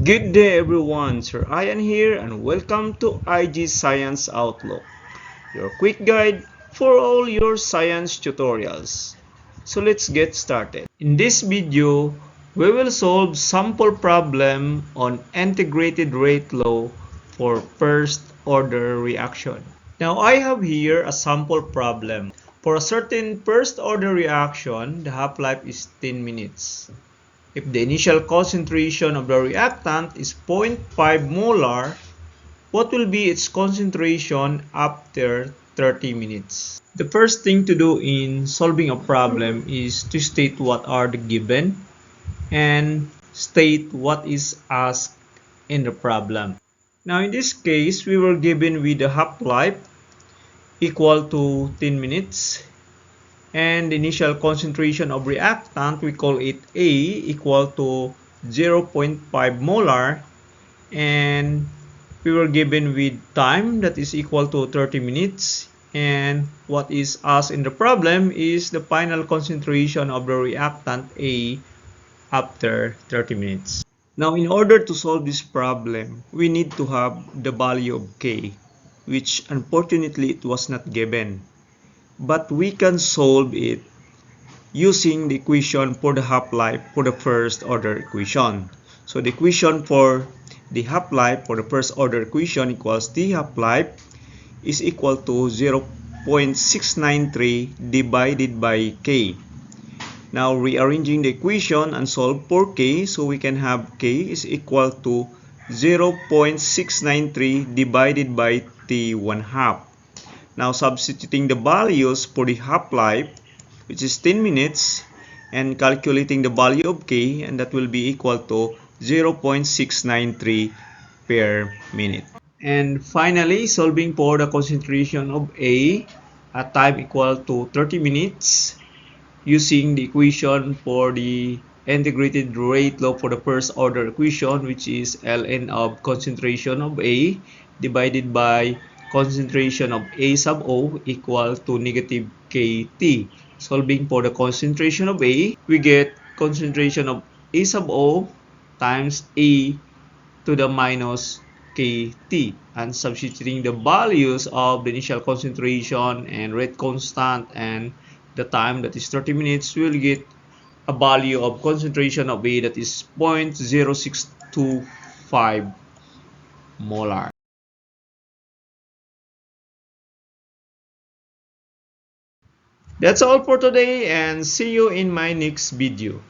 Good day everyone, Sir Ian here and welcome to IG Science Outlook, your quick guide for all your science tutorials. So let's get started. In this video, we will solve sample problem on integrated rate law for first order reaction. Now I have here a sample problem. For a certain first order reaction, the half-life is 10 minutes. If the initial concentration of the reactant is 0.5 molar, what will be its concentration after 30 minutes? The first thing to do in solving a problem is to state what are the given and state what is asked in the problem. Now in this case, we were given with the half-life equal to 10 minutes and the initial concentration of reactant, we call it A, equal to 0.5 molar, and we were given with time that is equal to 30 minutes, and what is asked in the problem is the final concentration of the reactant A after 30 minutes. Now in order to solve this problem, we need to have the value of K, which unfortunately it was not given. But we can solve it using the equation for the half-life for the first order equation. So the equation for the half-life for the first order equation equals T half-life is equal to 0.693 divided by K. Now rearranging the equation and solve for K, so we can have K is equal to 0.693 divided by T 1/2. Now substituting the values for the half-life, which is 10 minutes, and calculating the value of K, and that will be equal to 0.693 per minute. And finally, solving for the concentration of A at time equal to 30 minutes using the equation for the integrated rate law for the first order equation, which is ln of concentration of A divided by concentration of A sub O equal to negative KT. Solving for the concentration of A, we get concentration of A sub O times A to the minus KT, and substituting the values of the initial concentration and rate constant and the time, that is 30 minutes, we will get a value of concentration of A that is 0.0625 molar. That's all for today and see you in my next video.